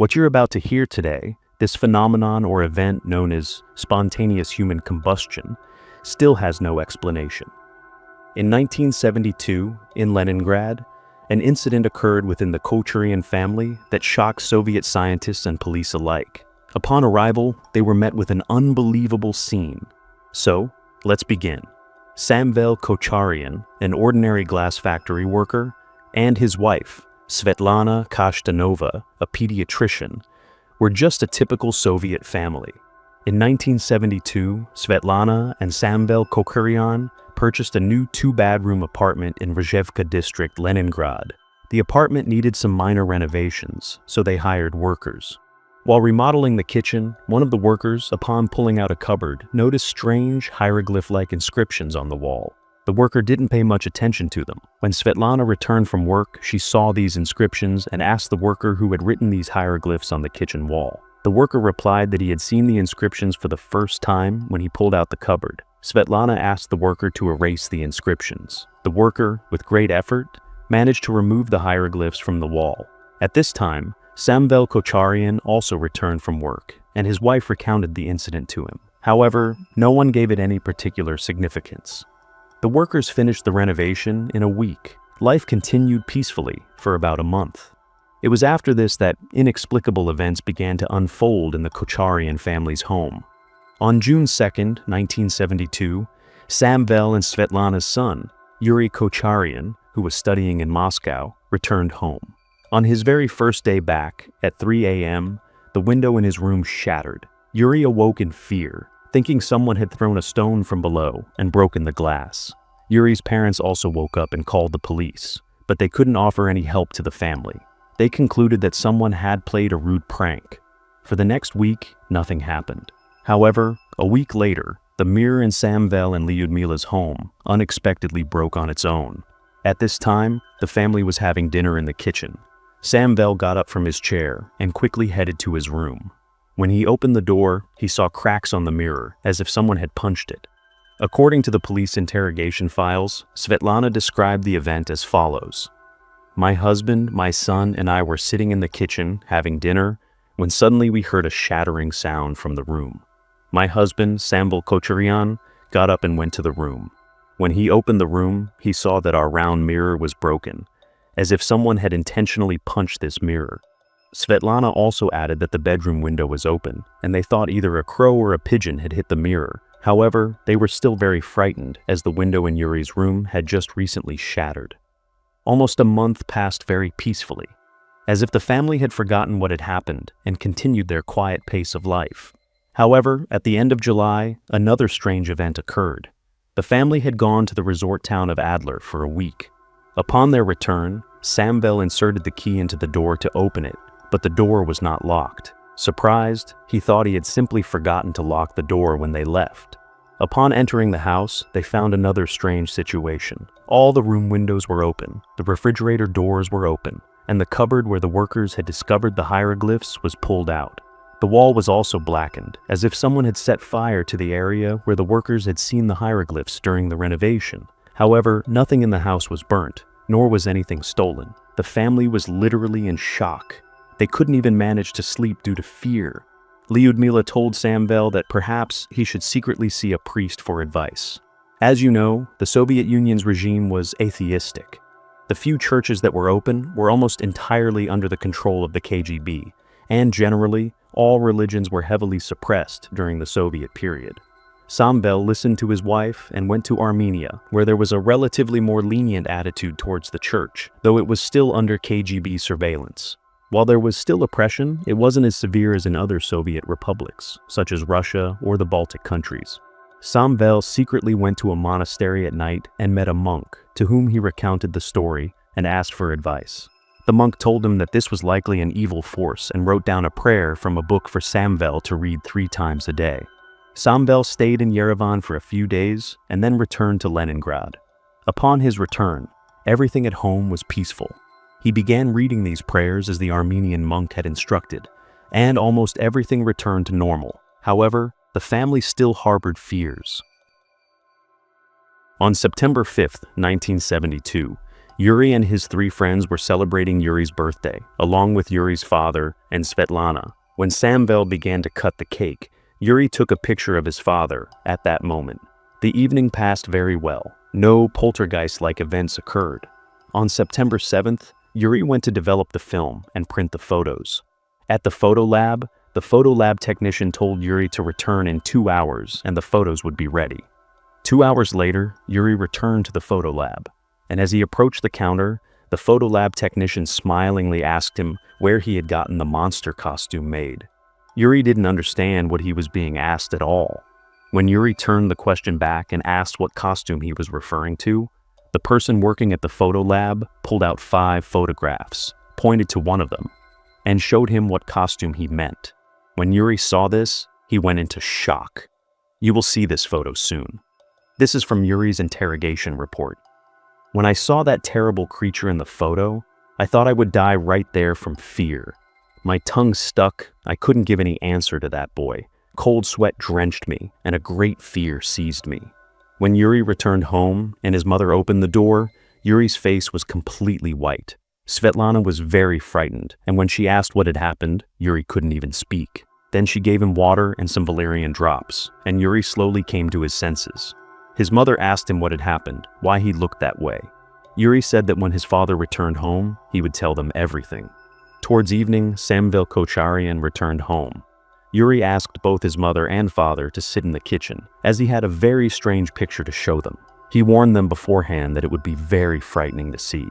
What you're about to hear today, this phenomenon or event known as spontaneous human combustion, still has no explanation. In 1972, in Leningrad, an incident occurred within the Kocharian family that shocked Soviet scientists and police alike. Upon arrival, they were met with an unbelievable scene. So, let's begin. Samvel Kocharian, an ordinary glass factory worker, and his wife, Svetlana Kashtanova, a pediatrician, were just a typical Soviet family. In 1972, Svetlana and Samvel Kocharian purchased a new two-bedroom apartment in Rzhevka district, Leningrad. The apartment needed some minor renovations, so they hired workers. While remodeling the kitchen, one of the workers, upon pulling out a cupboard, noticed strange hieroglyph-like inscriptions on the wall. The worker didn't pay much attention to them. When Svetlana returned from work, she saw these inscriptions and asked the worker who had written these hieroglyphs on the kitchen wall. The worker replied that he had seen the inscriptions for the first time when he pulled out the cupboard. Svetlana asked the worker to erase the inscriptions. The worker, with great effort, managed to remove the hieroglyphs from the wall. At this time, Samvel Kocharian also returned from work, and his wife recounted the incident to him. However, no one gave it any particular significance. The workers finished the renovation in a week. Life continued peacefully for about a month. It was after this that inexplicable events began to unfold in the Kocharian family's home. On June 2, 1972, Samvel and Svetlana's son, Yuri Kocharian, who was studying in Moscow, returned home. On his very first day back, at 3 a.m., the window in his room shattered. Yuri awoke in fear, thinking someone had thrown a stone from below and broken the glass. Yuri's parents also woke up and called the police, but they couldn't offer any help to the family. They concluded that someone had played a rude prank. For the next week, nothing happened. However, a week later, the mirror in Samvel and Lyudmila's home unexpectedly broke on its own. At this time, the family was having dinner in the kitchen. Samvel got up from his chair and quickly headed to his room. When he opened the door, he saw cracks on the mirror, as if someone had punched it. According to the police interrogation files, Svetlana described the event as follows. "My husband, my son, and I were sitting in the kitchen having dinner when suddenly we heard a shattering sound from the room. My husband, Samvel Kocharian, got up and went to the room. When he opened the room, he saw that our round mirror was broken, as if someone had intentionally punched this mirror." Svetlana also added that the bedroom window was open, and they thought either a crow or a pigeon had hit the mirror. However, they were still very frightened, as the window in Yuri's room had just recently shattered. Almost a month passed very peacefully, as if the family had forgotten what had happened and continued their quiet pace of life. However, at the end of July, another strange event occurred. The family had gone to the resort town of Adler for a week. Upon their return, Samvel inserted the key into the door to open it, but the door was not locked. Surprised, he thought he had simply forgotten to lock the door when they left. Upon entering the house, they found another strange situation. All the room windows were open, the refrigerator doors were open, and the cupboard where the workers had discovered the hieroglyphs was pulled out. The wall was also blackened, as if someone had set fire to the area where the workers had seen the hieroglyphs during the renovation. However, nothing in the house was burnt, nor was anything stolen. The family was literally in shock. They couldn't even manage to sleep due to fear. Lyudmila told Samvel that perhaps he should secretly see a priest for advice. As you know, the Soviet Union's regime was atheistic. The few churches that were open were almost entirely under the control of the KGB, and generally, all religions were heavily suppressed during the Soviet period. Samvel listened to his wife and went to Armenia, where there was a relatively more lenient attitude towards the church, though it was still under KGB surveillance. While there was still oppression, it wasn't as severe as in other Soviet republics, such as Russia or the Baltic countries. Samvel secretly went to a monastery at night and met a monk, to whom he recounted the story and asked for advice. The monk told him that this was likely an evil force and wrote down a prayer from a book for Samvel to read 3 times a day. Samvel stayed in Yerevan for a few days and then returned to Leningrad. Upon his return, everything at home was peaceful. He began reading these prayers as the Armenian monk had instructed, and almost everything returned to normal. However, the family still harbored fears. On September 5, 1972, Yuri and his 3 friends were celebrating Yuri's birthday, along with Yuri's father and Svetlana. When Samvel began to cut the cake, Yuri took a picture of his father at that moment. The evening passed very well. No poltergeist-like events occurred. On September 7th, Yuri went to develop the film and print the photos. At the photo lab technician told Yuri to return in 2 hours and the photos would be ready. 2 hours later, Yuri returned to the photo lab, and as he approached the counter, the photo lab technician smilingly asked him where he had gotten the monster costume made. Yuri didn't understand what he was being asked at all. When Yuri turned the question back and asked what costume he was referring to, the person working at the photo lab pulled out 5 photographs, pointed to one of them, and showed him what costume he meant. When Yuri saw this, he went into shock. You will see this photo soon. This is from Yuri's interrogation report. When I saw that terrible creature in the photo, I thought I would die right there from fear. My tongue stuck, I couldn't give any answer to that boy. Cold sweat drenched me, and a great fear seized me. When Yuri returned home and his mother opened the door, Yuri's face was completely white. Svetlana was very frightened, and when she asked what had happened, Yuri couldn't even speak. Then she gave him water and some valerian drops, and Yuri slowly came to his senses. His mother asked him what had happened, why he looked that way. Yuri said that when his father returned home, he would tell them everything. Towards evening, Samvel Kocharian returned home. Yuri asked both his mother and father to sit in the kitchen, as he had a very strange picture to show them. He warned them beforehand that it would be very frightening to see.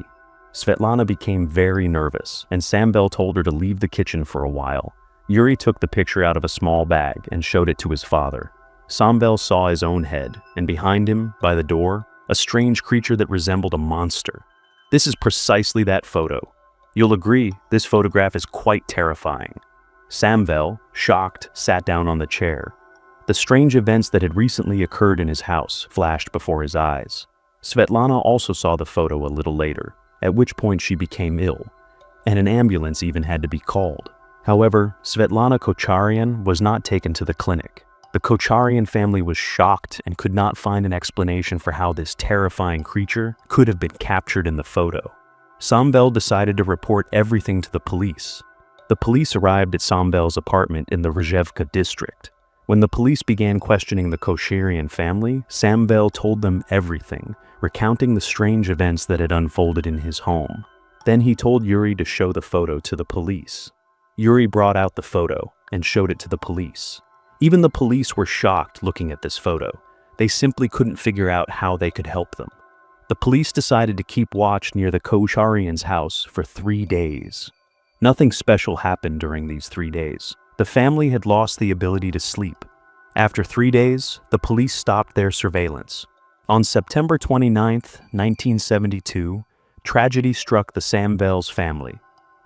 Svetlana became very nervous, and Samvel told her to leave the kitchen for a while. Yuri took the picture out of a small bag and showed it to his father. Samvel saw his own head, and behind him, by the door, a strange creature that resembled a monster. This is precisely that photo. You'll agree, this photograph is quite terrifying. Samvel, shocked, sat down on the chair. The strange events that had recently occurred in his house flashed before his eyes. Svetlana also saw the photo a little later, at which point she became ill, and an ambulance even had to be called. However, Svetlana Kocharian was not taken to the clinic. The Kocharian family was shocked and could not find an explanation for how this terrifying creature could have been captured in the photo. Samvel decided to report everything to the police. The police arrived at Samvel's apartment in the Rzhevka district. When the police began questioning the Kocharian family, Samvel told them everything, recounting the strange events that had unfolded in his home. Then he told Yuri to show the photo to the police. Yuri brought out the photo and showed it to the police. Even the police were shocked looking at this photo. They simply couldn't figure out how they could help them. The police decided to keep watch near the Kocharians' house for 3 days. Nothing special happened during these 3 days. The family had lost the ability to sleep. After 3 days, the police stopped their surveillance. On September 29, 1972, tragedy struck the Samvel's family.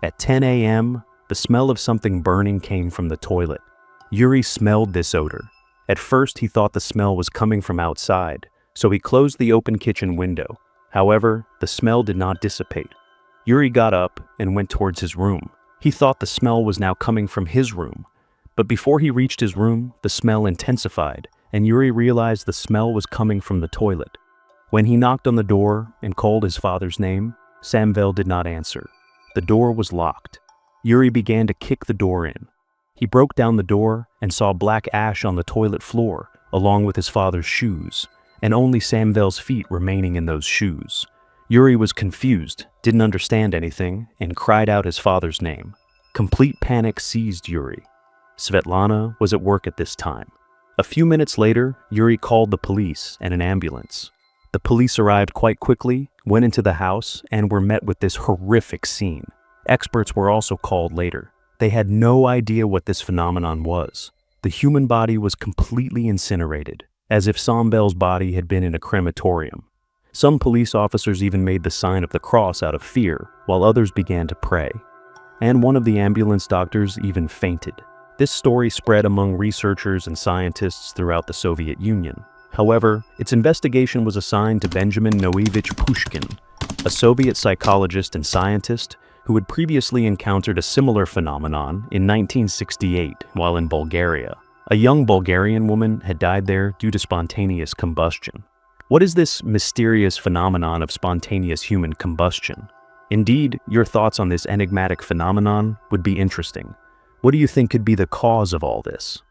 At 10 a.m., the smell of something burning came from the toilet. Yuri smelled this odor. At first, he thought the smell was coming from outside, so he closed the open kitchen window. However, the smell did not dissipate. Yuri got up and went towards his room. He thought the smell was now coming from his room, but before he reached his room, the smell intensified, and Yuri realized the smell was coming from the toilet. When he knocked on the door and called his father's name, Samvel did not answer. The door was locked. Yuri began to kick the door in. He broke down the door and saw black ash on the toilet floor, along with his father's shoes, and only Samvel's feet remaining in those shoes. Yuri was confused, didn't understand anything, and cried out his father's name. Complete panic seized Yuri. Svetlana was at work at this time. A few minutes later, Yuri called the police and an ambulance. The police arrived quite quickly, went into the house, and were met with this horrific scene. Experts were also called later. They had no idea what this phenomenon was. The human body was completely incinerated, as if Samvel's body had been in a crematorium. Some police officers even made the sign of the cross out of fear, while others began to pray. And one of the ambulance doctors even fainted. This story spread among researchers and scientists throughout the Soviet Union. However, its investigation was assigned to Benjamin Noevich Pushkin, a Soviet psychologist and scientist who had previously encountered a similar phenomenon in 1968 while in Bulgaria. A young Bulgarian woman had died there due to spontaneous combustion. What is this mysterious phenomenon of spontaneous human combustion? Indeed, your thoughts on this enigmatic phenomenon would be interesting. What do you think could be the cause of all this?